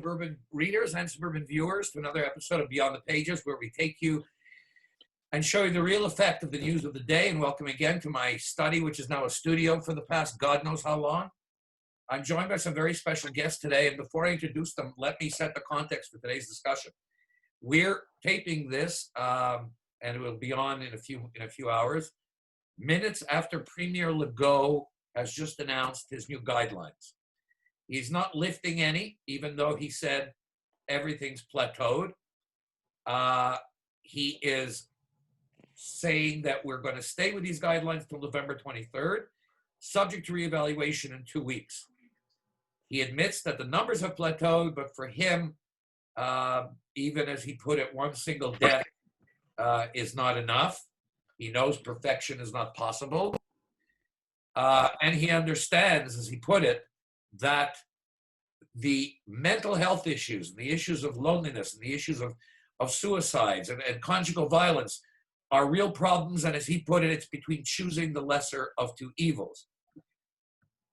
suburban readers and suburban viewers, to another episode of Beyond the Pages, where we take you and show you the real effect of the news of the day. And welcome again to my study, which is now a studio for the past God knows how long. I'm joined by some very special guests today, and before I introduce them, let me set the context for today's discussion. We're taping this, and it will be on in a few hours, minutes after Premier Legault has just announced his new guidelines. He's not lifting any, even though he said everything's plateaued. He is saying that we're going to stay with these guidelines till November 23rd, subject to reevaluation in 2 weeks. He admits that the numbers have plateaued, but for him, even as he put it, one single death is not enough. He knows perfection is not possible. And he understands, as he put it, that the mental health issues and the issues of loneliness and the issues of suicides and conjugal violence are real problems. And as he put it, it's between choosing the lesser of two evils.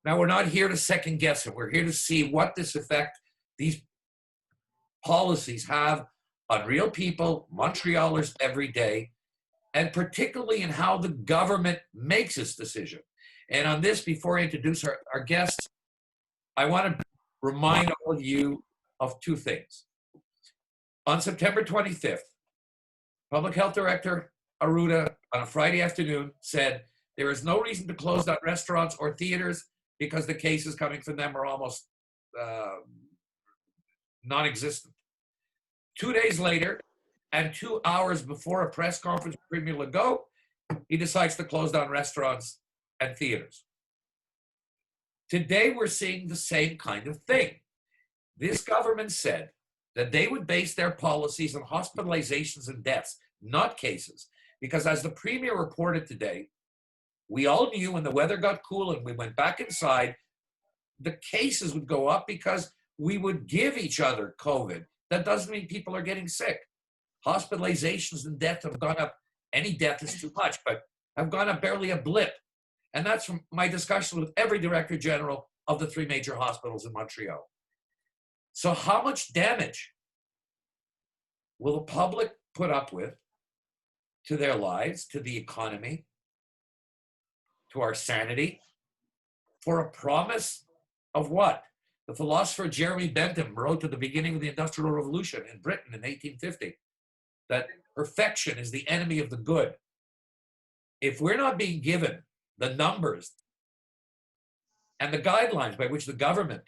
Now, we're not here to second guess it. We're here to see what this effect these policies have on real people, Montrealers every day, and particularly in how the government makes its decision. And on this, before I introduce our guests, I want to remind all of you of two things. On September 25th, Public Health Director Arruda, on a Friday afternoon, said there is no reason to close down restaurants or theaters because the cases coming from them are almost non-existent. 2 days later, and 2 hours before a press conference with Premier Legault, he decides to close down restaurants and theaters. Today, we're seeing the same kind of thing. This government said that they would base their policies on hospitalizations and deaths, not cases, because as the Premier reported today, we all knew when the weather got cool and we went back inside, the cases would go up because we would give each other COVID. That doesn't mean people are getting sick. Hospitalizations and death have gone up. Any death is too much, but have gone up barely a blip. And that's from my discussion with every director general of the three major hospitals in Montreal. So how much damage will the public put up with to their lives, to the economy, to our sanity, for a promise of what? The philosopher Jeremy Bentham wrote at the beginning of the Industrial Revolution in Britain in 1850, that perfection is the enemy of the good. If we're not being given the numbers and the guidelines by which the government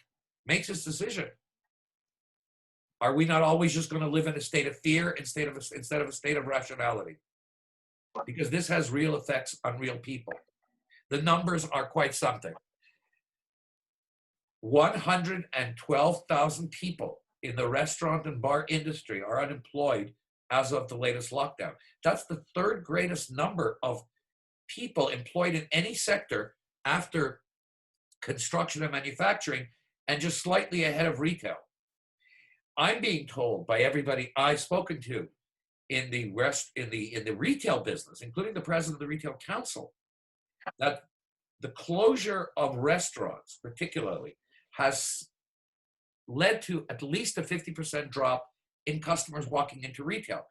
makes its decision, are we not always just going to live in a state of fear instead of a state of rationality? Because this has real effects on real people. The numbers are quite something. 112,000 people in the restaurant and bar industry are unemployed as of the latest lockdown. That's the third greatest number of people employed in any sector after construction and manufacturing, and just slightly ahead of retail. I'm being told by everybody I've spoken to in the retail business, including the president of the Retail Council, that the closure of restaurants particularly has led to at least a 50% drop in customers walking into retail.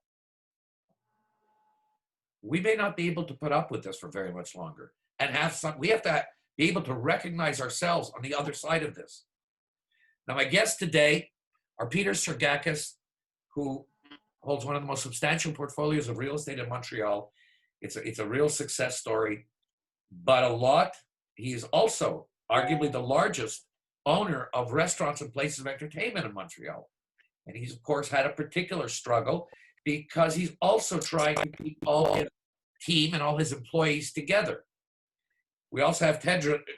We may not be able to put up with this for very much longer, and we have to be able to recognize ourselves on the other side of this. Now, my guests today are Peter Sergakis, who holds one of the most substantial portfolios of real estate in Montreal. It's a real success story, but he is also arguably the largest owner of restaurants and places of entertainment in Montreal. And he's, of course, had a particular struggle because he's also trying to keep all his team and all his employees together. We also have Ted Dranias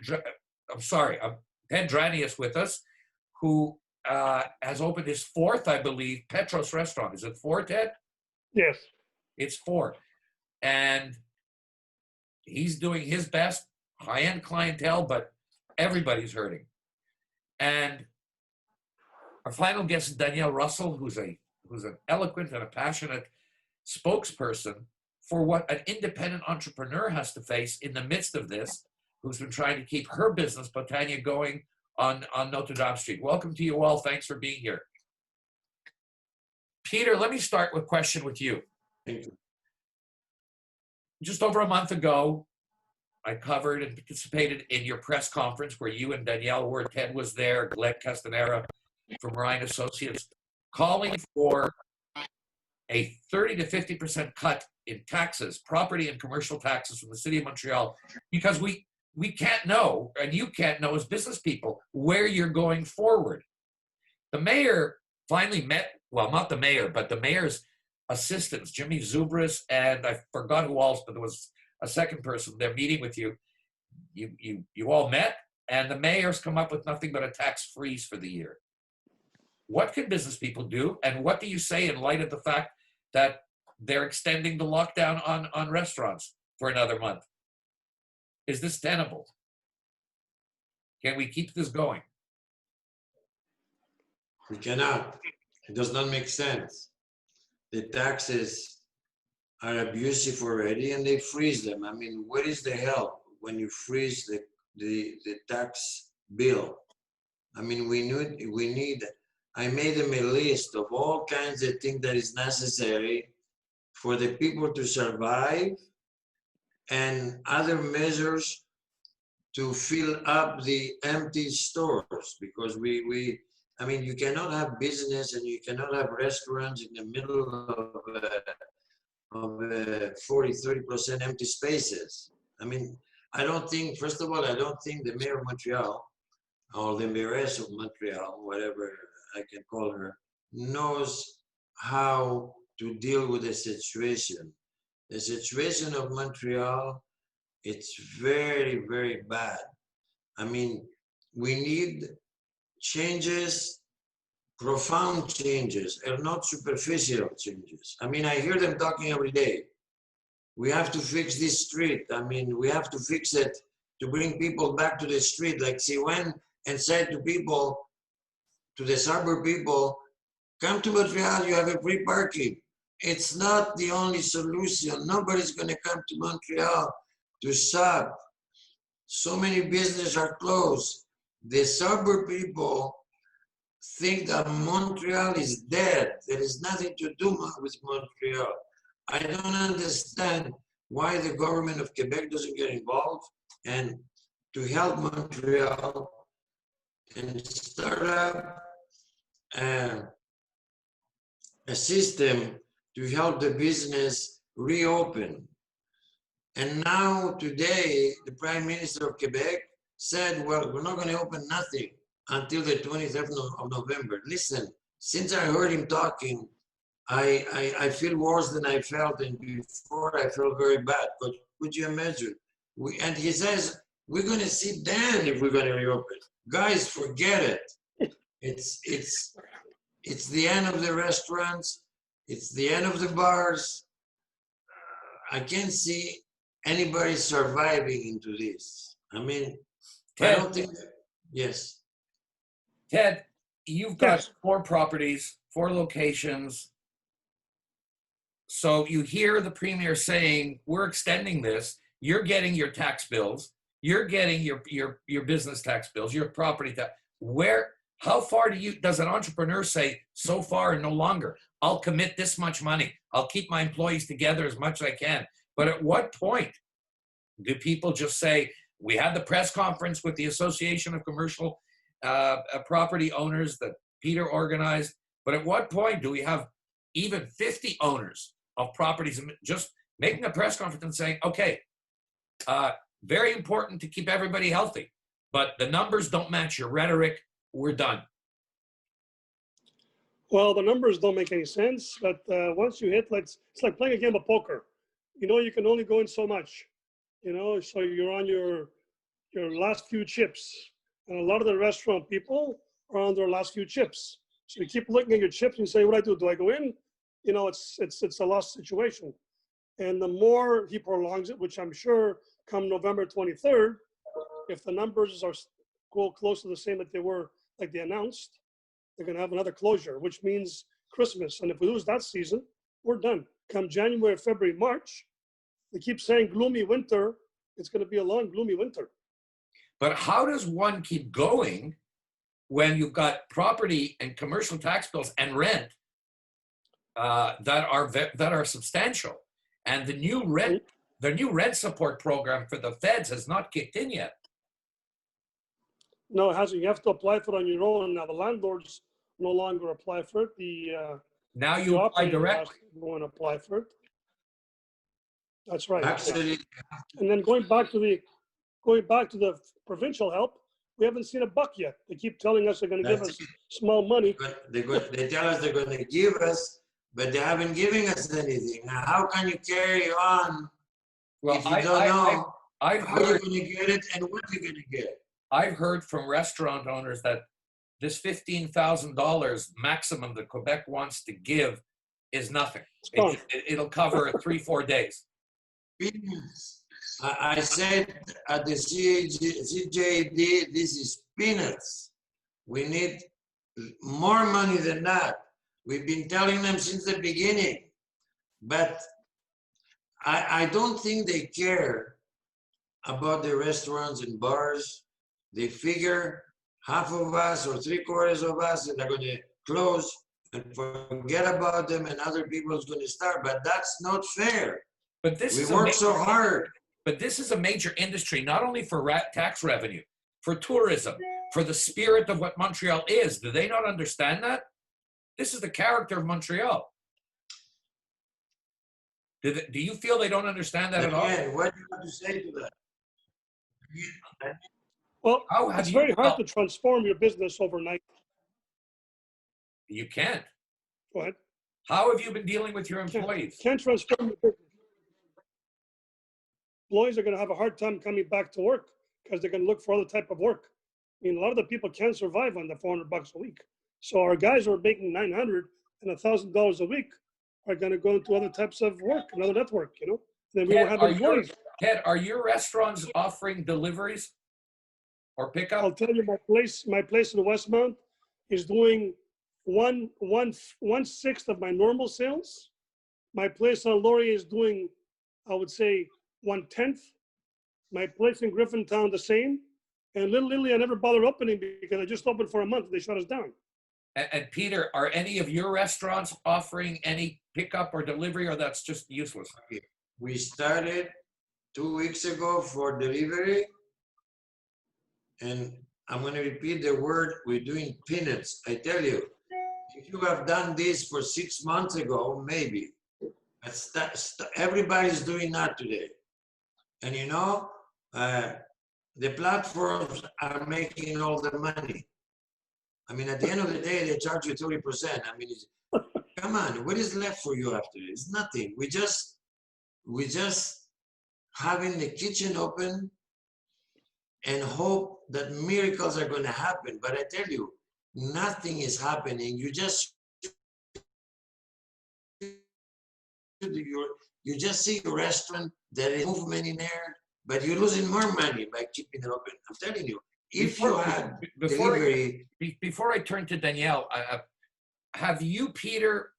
with us, who has opened his fourth, I believe, Petros restaurant. Is it four, Ted? Yes. It's four. And he's doing his best, high-end clientele, but everybody's hurting. And our final guest is Danielle Russell, who's an eloquent and a passionate spokesperson for what an independent entrepreneur has to face in the midst of this, who's been trying to keep her business, Botania, going on Notre Dame Street. Welcome to you all. Thanks for being here. Peter, let me start with a question with you. Thank you. Just over a month ago, I covered and participated in your press conference where you and Danielle were. Ted was there, Glenn Castanera from Ryan Associates, calling for a 30 to 50% cut in taxes, property and commercial taxes from the city of Montreal, because we can't know, and you can't know as business people, where you're going forward. The mayor finally met, well, not the mayor, but the mayor's assistants, Jimmy Zubris, and I forgot who else, but there was a second person there meeting with you. You all met, and the mayor's come up with nothing but a tax freeze for the year. What can business people do, and what do you say in light of the fact that they're extending the lockdown on restaurants for another month? Is this tenable? Can we keep this going? We cannot. It does not make sense. The taxes are abusive already, and they freeze them. I mean, what is the help when you freeze the tax bill? I mean, we need. I made them a list of all kinds of things that is necessary for the people to survive, and other measures to fill up the empty stores, because I mean, you cannot have business and you cannot have restaurants in the middle of 40-30% empty spaces. I mean, I don't think, first of all, I don't think the mayor of Montreal or the mayoress of Montreal, whatever I can call her, knows how to deal with the situation. The situation of Montreal, it's very, very bad. I mean, we need changes, profound changes, and not superficial changes. I mean, I hear them talking every day. We have to fix this street. I mean, we have to fix it to bring people back to the street. Like she went and said to people, to the suburb people, come to Montreal, you have a free parking. It's not the only solution. Nobody's gonna come to Montreal to shop. So many businesses are closed. The suburb people think that Montreal is dead. There is nothing to do with Montreal. I don't understand why the government of Quebec doesn't get involved and to help Montreal and start up a system to help the business reopen. And now today, the Prime Minister of Quebec said, well, we're not going to open nothing until the 27th of November. Listen, since I heard him talking, I feel worse than I felt, and before I felt very bad. But could you imagine? And he says, we're going to see then if we're going to reopen. Guys, forget it. It's the end of the restaurants. It's the end of the bars. I can't see anybody surviving into this. I mean, Ted, I don't think, yes. Ted, you've got 4 properties, 4 locations. So you hear the premier saying, we're extending this. You're getting your tax bills. You're getting your business tax bills, your property tax. How far does an entrepreneur say, so far and no longer? I'll commit this much money. I'll keep my employees together as much as I can. But at what point do people just say, we had the press conference with the Association of Commercial Property Owners that Peter organized, but at what point do we have even 50 owners of properties just making a press conference and saying, okay, very important to keep everybody healthy, but the numbers don't match your rhetoric, we're done? Well, the numbers don't make any sense, but once you hit, it's like playing a game of poker. You know, you can only go in so much, you know, so you're on your last few chips. And a lot of the restaurant people are on their last few chips. So you keep looking at your chips and you say, what do I do? Do I go in? You know, it's a lost situation. And the more he prolongs it, which I'm sure come November 23rd, if the numbers are close to the same that they were, like they announced, they're going to have another closure, which means Christmas. And if we lose that season, we're done. Come January, February, March, they keep saying gloomy winter. It's going to be a long, gloomy winter. But how does one keep going when you've got property and commercial tax bills and rent that are substantial, and the new rent support program for the feds has not kicked in yet. No, it hasn't. You have to apply for it on your own. Now the landlords no longer apply for it. Now The you apply operator has directly. to go and apply for it. That's right. Actually, And then going back to the provincial help, we haven't seen a buck yet. They keep telling us they're going to give us small money. they tell us they're going to give us, but they haven't given us anything. Now, how can you carry on if you don't know I've how you're heard, going to get it and what you're going to get? I've heard from restaurant owners that this $15,000 maximum that Quebec wants to give is nothing. It'll cover 3-4 days. Peanuts. I said at the CJD, this is peanuts. We need more money than that. We've been telling them since the beginning. But I don't think they care about the restaurants and bars. They figure half of us or 3/4 of us are going to close and forget about them, and other people is going to start. But that's not fair. But this We is work so hard. But this is a major industry, not only for tax revenue, for tourism, for the spirit of what Montreal is. Do they not understand that? This is the character of Montreal. Do you feel they don't understand that at all? Again, what do you have to say to that? Well, How have it's you very hard felt? to transform your business overnight. You can't. Go ahead. How have you been dealing with your employees? Can't transform your business. Employees are going to have a hard time coming back to work because they're going to look for other type of work. I mean, a lot of the people can't survive on the $400 a week. So our guys who are making $900 and $1,000 a week are going to go into other types of work, another network, you know. Then we will have employees. Ted, are your restaurants offering deliveries or pickup? I'll tell you, my place in Westmount is doing one sixth of my normal sales. My place on Laurier is doing, I would say, 1/10. My place in Griffintown the same. And Little Italy, I never bothered opening because I just opened for a month. They shut us down. And Peter, are any of your restaurants offering any pickup or delivery, or that's just useless? We started 2 weeks ago for delivery, and I'm going to repeat the word, we're doing peanuts. I tell you, if you have done this for 6 months ago, maybe. Everybody's doing that today. And you know, the platforms are making all the money. I mean, at the end of the day, they charge you 30%. I mean, come on, what is left for you after this? Nothing. We just having the kitchen open and hope that miracles are going to happen. But I tell you, nothing is happening. You just see a restaurant, there is movement in there, but you're losing more money by keeping it open. I'm telling you, if you had delivery. Before I turn to Danielle, have you, Peter,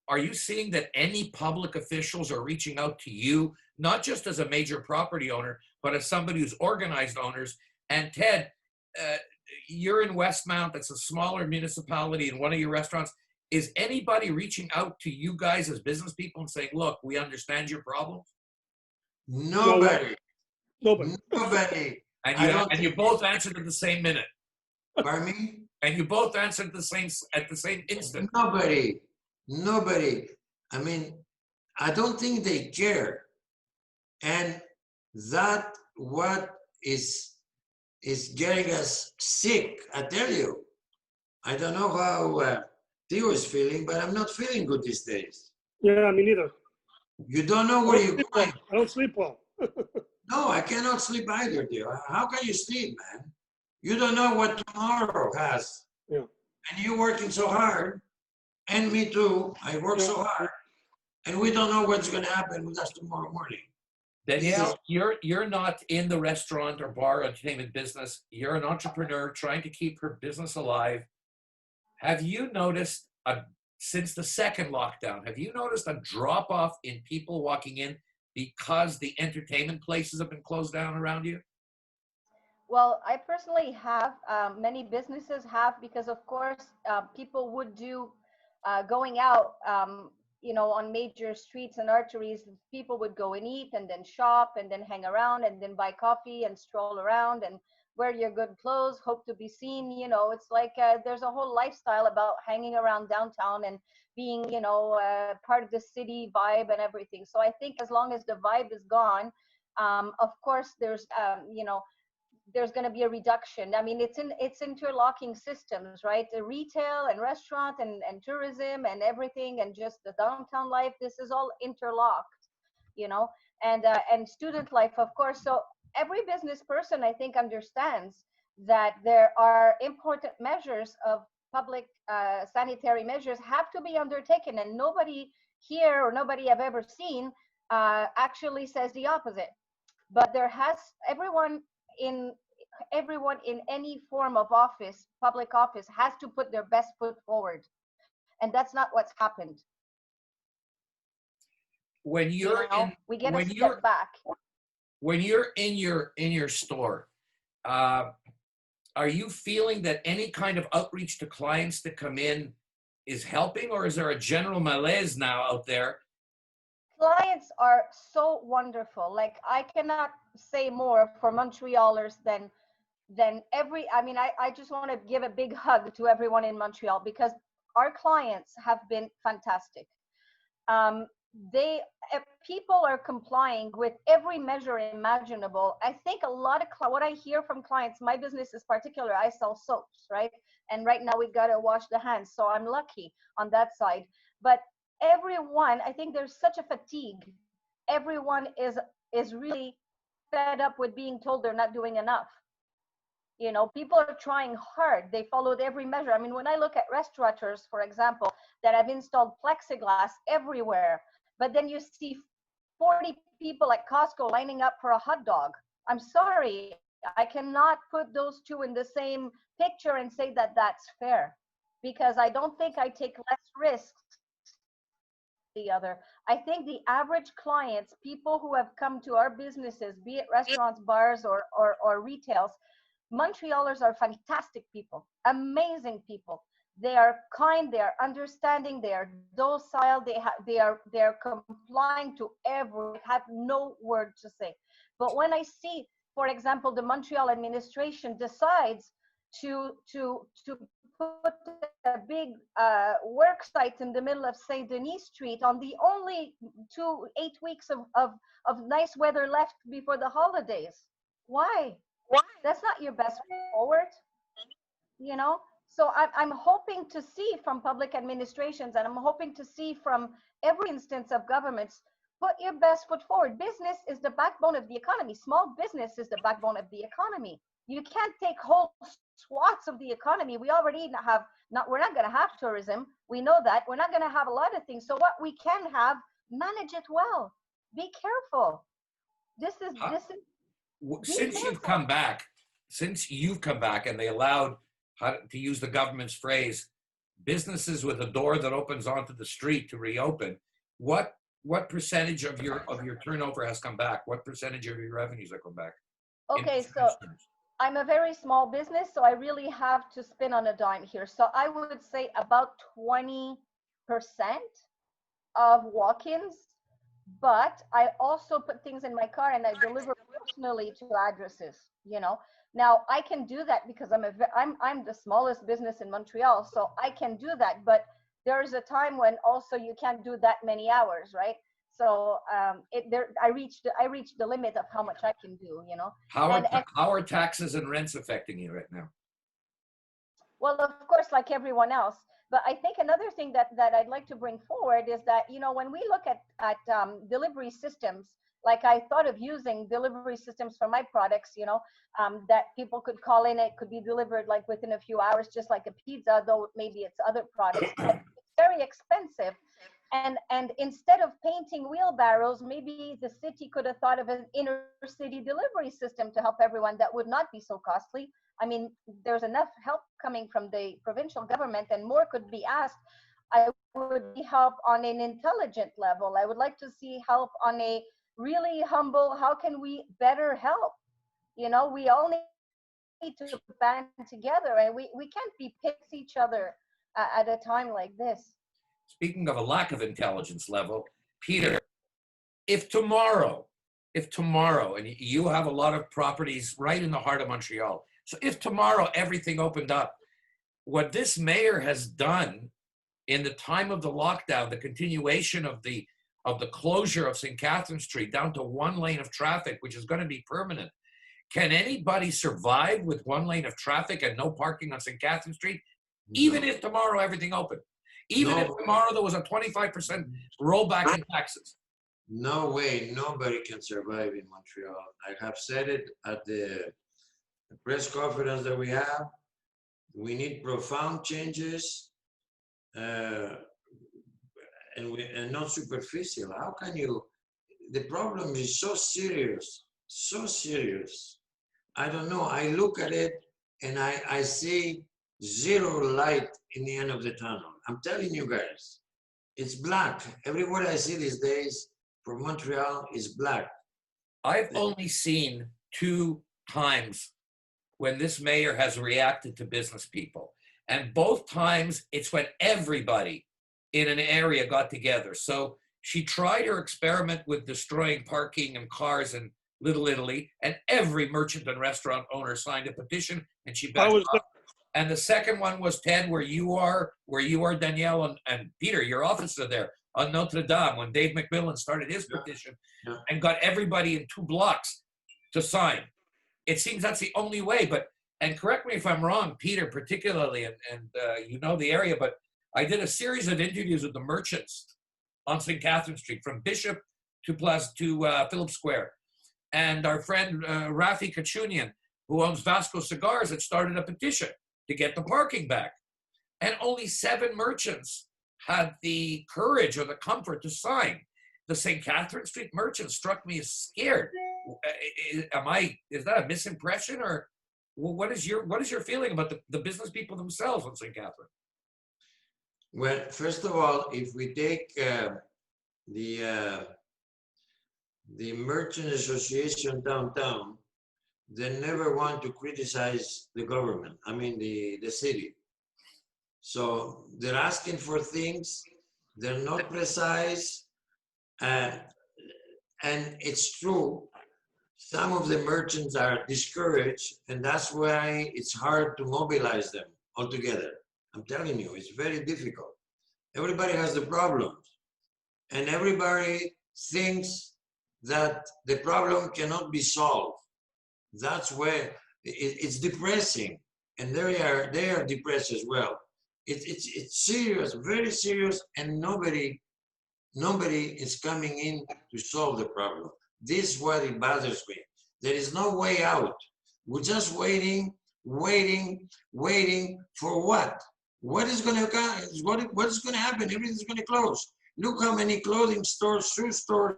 are you seeing that any public officials are reaching out to you, not just as a major property owner, but as somebody who's organized owners? And Ted, you're in Westmount, it's a smaller municipality, in one of your restaurants. Is anybody reaching out to you guys as business people and saying, look, we understand your problems? Nobody. And you both answered at the same minute. Pardon me? And you both answered at the same instant. Nobody. I mean, I don't think they care. And that what is getting us sick, I tell you. I don't know how Theo is feeling, but I'm not feeling good these days. Yeah, me neither. You don't know where you're going. I don't sleep well. No, I cannot sleep either, Theo. How can you sleep, man? You don't know what tomorrow has. Yeah. And you're working so hard, and me too. I work so hard, and we don't know what's going to happen with us tomorrow morning. Danielle, you're not in the restaurant or bar entertainment business. You're an entrepreneur trying to keep her business alive. Have you noticed, since the second lockdown, have you noticed a drop-off in people walking in because the entertainment places have been closed down around you? Well, I personally have, many businesses have, because of course, people would do going out, on major streets and arteries, people would go and eat and then shop and then hang around and then buy coffee and stroll around and wear your good clothes, hope to be seen. It's like there's a whole lifestyle about hanging around downtown and being, part of the city vibe and everything. So I think as long as the vibe is gone, of course, there's going to be a reduction. I mean, it's interlocking systems, right? The retail and restaurant and tourism and everything, and just the downtown life. This is all interlocked, and student life, of course. So every business person, I think, understands that there are important measures of public sanitary measures have to be undertaken, and nobody here or nobody I've ever seen actually says the opposite. But everyone in any form of office, public office, has to put their best foot forward, and that's not what's happened. When you're we get a step back. When you're in your store, are you feeling that any kind of outreach to clients that come in is helping, or is there a general malaise now out there? Clients are so wonderful. Like, I cannot say more for Montrealers than I just want to give a big hug to everyone in Montreal, because our clients have been fantastic. People are complying with every measure imaginable. I think a lot of what I hear from clients, my business is particular, I sell soaps, right? And right now we got to wash the hands. So I'm lucky on that side. But everyone, I think there's such a fatigue. Everyone is really fed up with being told they're not doing enough. People are trying hard. They followed every measure. I mean, when I look at restaurateurs, for example, that have installed plexiglass everywhere, but then you see 40 people at Costco lining up for a hot dog. I'm sorry, I cannot put those two in the same picture and say that that's fair, because I don't think I take less risks the other. I think the average clients, people who have come to our businesses, be it restaurants, bars, or retails, Montrealers are fantastic people, amazing people. They are kind, they are understanding, they are docile, they are complying to have no word to say. But when I see, for example, the Montreal administration decides to put a big work site in the middle of Saint Denis Street on the only 8 weeks of nice weather left before the holidays. Why? That's not your best foot forward, So I'm hoping to see from public administrations, and I'm hoping to see from every instance of governments, put your best foot forward. Business is the backbone of the economy. Small business is the backbone of the economy. You can't take whole swaths of the economy. We already we're not going to have tourism. We know that. We're not going to have a lot of things. So what we can have, manage it well. Be careful. Since you've come back, and they allowed, to use the government's phrase, businesses with a door that opens onto the street to reopen, what percentage of your turnover has come back? What percentage of your revenues have come back? Okay, so I'm a very small business, so I really have to spin on a dime here. So I would say about 20% of walk-ins, but I also put things in my car and I deliver personally to addresses, Now I can do that because I'm the smallest business in Montreal, so I can do that. But there is a time when also you can't do that many hours, right? So I reached the limit of how much I can do, How are taxes and rents affecting you right now? Well, of course, like everyone else. But I think another thing that I'd like to bring forward is that, when we look at delivery systems, like I thought of using delivery systems for my products, that people could call in, it could be delivered like within a few hours, just like a pizza, though maybe it's other products. But it's very expensive. And instead of painting wheelbarrows, maybe the city could have thought of an inner city delivery system to help everyone that would not be so costly. I mean, there's enough help coming from the provincial government, and more could be asked. I would be help on an intelligent level. I would like to see help on a really humble, how can we better help? We all need to band together, and we can't be picks each other at a time like this. speaking of a lack of intelligence level, Peter, if tomorrow, and you have a lot of properties right in the heart of Montreal, so if tomorrow everything opened up, what this mayor has done in the time of the lockdown, the continuation of the closure of St. Catherine Street down to one lane of traffic, which is going to be permanent. Can anybody survive with one lane of traffic and no parking on St. Catherine Street? Even if tomorrow everything opened, even if tomorrow there was a 25% rollback in taxes. No way, nobody can survive in Montreal. I have said it at the press conference that we have. We need profound changes, and not superficial. How can you? The problem is so serious, so serious. I don't know. I look at it and I see zero light in the end of the tunnel. I'm telling you guys, it's black. Everywhere I see these days for Montreal is black. I've only seen 2 times when this mayor has reacted to business people. And both times it's when everybody in an area got together. So she tried her experiment with destroying parking and cars in Little Italy, and every merchant and restaurant owner signed a petition, and she backed up. And the second one was, Ted, where you are, Danielle, and Peter, your officer there on Notre Dame, when Dave McMillan started his petition and got everybody in 2 blocks to sign. It seems that's the only way, and correct me if I'm wrong, Peter, particularly, and you know the area, but I did a series of interviews with the merchants on St. Catherine Street, from Bishop to Phillips Square. And our friend Rafi Kachunian, who owns Vasco Cigars, had started a petition to get the parking back. And only 7 merchants had the courage or the comfort to sign. The St. Catherine Street merchants struck me as scared. Is that a misimpression, or what is your feeling about the business people themselves on St. Catherine? Well, first of all, if we take the Merchant Association downtown, they never want to criticize the government, I mean the city. So they're asking for things, they're not precise, and it's true, some of the merchants are discouraged, and that's why it's hard to mobilize them altogether. I'm telling you, it's very difficult. Everybody has the problems, and everybody thinks that the problem cannot be solved. That's where it's depressing, and they are depressed as well. It's serious, very serious, and nobody is coming in to solve the problem. This is what it bothers me. There is no way out. We're just waiting for what? What is going to happen? Everything's going to close. Look how many clothing stores, shoe stores,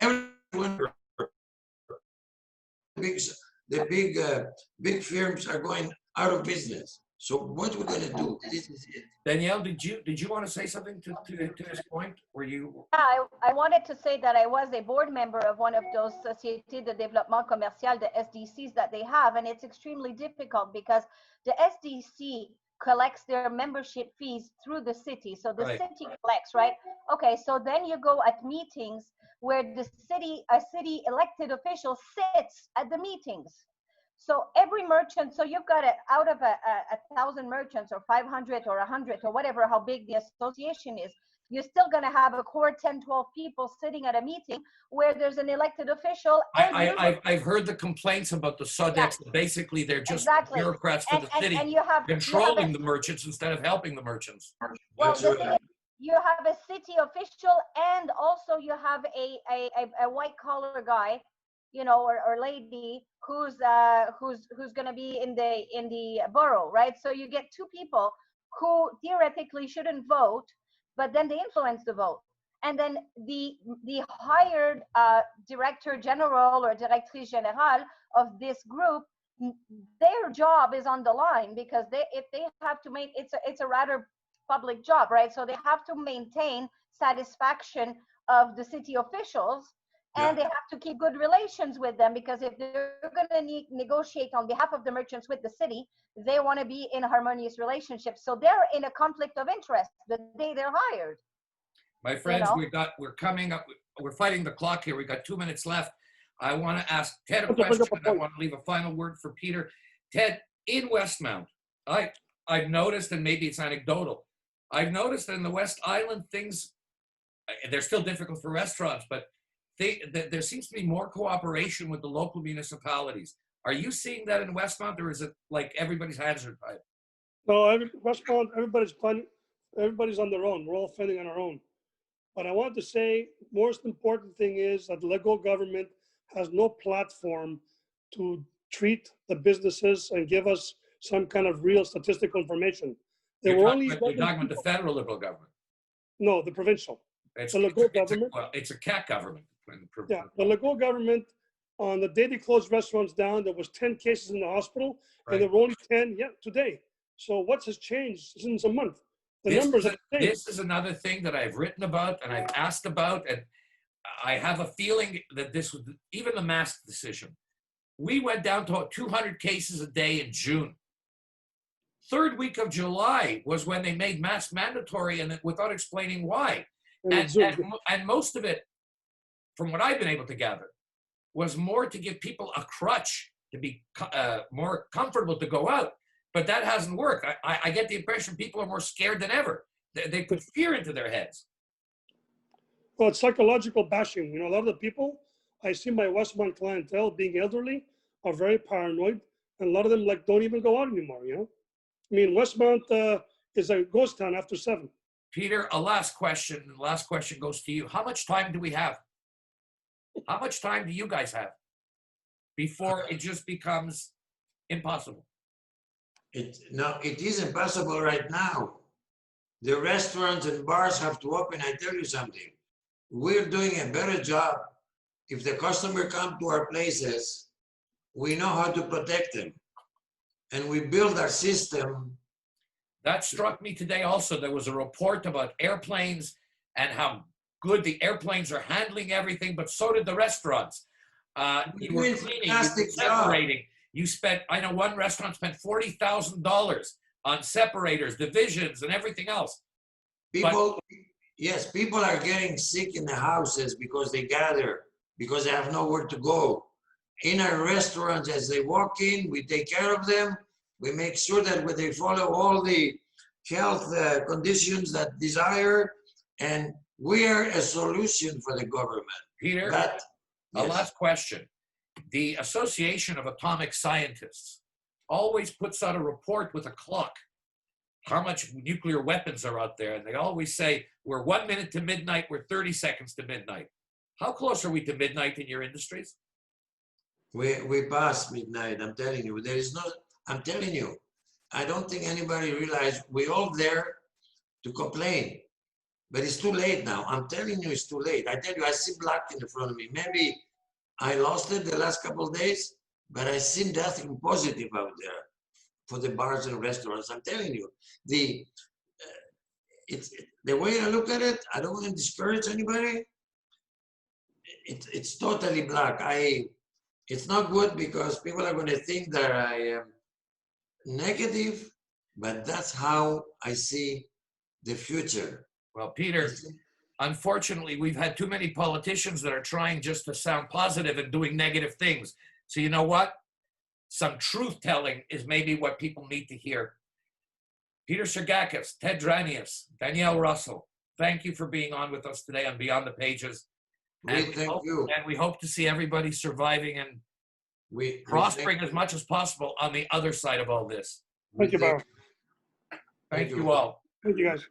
everyone. The big firms are going out of business. So what we're going to do? This is it. Danielle, did you want to say something to this point? Were you? Yeah, I wanted to say that I was a board member of one of those Sociétés de Développement Commercial, the SDCs that they have, and it's extremely difficult because the SDC collects their membership fees through the city. So the city collects, right? Okay, so then you go at meetings where a city elected official sits at the meetings. So every merchant, so you've got out of a 1,000 merchants or 500 or 100 or whatever, how big the association is, you're still going to have a core 10, 12 people sitting at a meeting where there's an elected official. I've heard the complaints about the Sodex. Yeah. Basically, they're just bureaucrats for the city, controlling the merchants instead of helping the merchants. Well, the thing is, you have a city official, and also you have a white collar guy, you know, or lady who's going to be in the borough, right? So you get 2 people who theoretically shouldn't vote, but then they influence the vote. And then the hired director general or directrice générale of this group, their job is on the line, because if they have to make it's a rather public job, right? So they have to maintain satisfaction of the city officials. and they have to keep good relations with them, because if they're going to negotiate on behalf of the merchants with the city, they want to be in a harmonious relationship. So they're in a conflict of interest the day they're hired. My friends, we're coming up. We're fighting the clock here. We've got 2 minutes left. I want to ask Ted a question. I want to leave a final word for Peter. Ted, in Westmount, I've noticed, and maybe it's anecdotal, I've noticed that in the West Island, things, they're still difficult for restaurants, but there seems to be more cooperation with the local municipalities. Are you seeing that in Westmount, or is it like everybody's hands are tied? No, Westmount, everybody's on their own. We're all fending on our own. But I want to say, most important thing is that the Legault government has no platform to treat the businesses and give us some kind of real statistical information. You're talking about the federal Liberal government? No, the provincial. It's the Legault government. It's a CAC government. Yeah, the Legault government, on the day they closed restaurants down, there was 10 cases in the hospital, and there were only 10 today. So what has changed since a month? This is another thing that I've written about and I've asked about, and I have a feeling that this was even the mask decision. We went down to 200 cases a day in June. Third week of July was when they made masks mandatory, and without explaining why. And most of it, from what I've been able to gather, was more to give people a crutch to be more comfortable to go out. But that hasn't worked. I get the impression people are more scared than ever. They put fear into their heads. Well, it's psychological bashing. You know, a lot of the people, I see my Westmount clientele being elderly, are very paranoid, and a lot of them don't even go out anymore, you know? I mean, Westmount is a ghost town after 7. Peter, a last question. The last question goes to you. How much time do we have? How much time do you guys have before it just becomes impossible? It is impossible right now. The restaurants and bars have to open. I tell you something. We're doing a better job. If the customer come to our places, we know how to protect them. And we build our system. That struck me today also. There was a report about airplanes and how good the airplanes are handling everything, but so did the restaurants. You were cleaning, you were separating. You spent, I know one restaurant spent $40,000 on separators, divisions, and everything else. People are getting sick in the houses because they gather, because they have nowhere to go. In our restaurants, as they walk in, we take care of them. We make sure that they follow all the health conditions that desire, and we are a solution for the government. Peter, last question. The Association of Atomic Scientists always puts out a report with a clock, how much nuclear weapons are out there. And they always say, we're 1 minute to midnight, we're 30 seconds to midnight. How close are we to midnight in your industries? We pass midnight, I'm telling you. I'm telling you, I don't think anybody realized we're all there to complain. But it's too late now. I'm telling you, it's too late. I tell you, I see black in front of me. Maybe I lost it the last couple of days, but I see nothing positive out there for the bars and restaurants. I'm telling you, the way I look at it, I don't want to discourage anybody. It's totally black. It's not good because people are going to think that I am negative, but that's how I see the future. Well, Peter, unfortunately, we've had too many politicians that are trying just to sound positive and doing negative things. So you know what? Some truth-telling is maybe what people need to hear. Peter Sergakis, Ted Dranias, Danielle Russell, thank you for being on with us today on Beyond the Pages. Thank you. And we hope to see everybody surviving and prospering as much as possible on the other side of all this. Thank you, Beryl. Thank you all. Thank you, guys.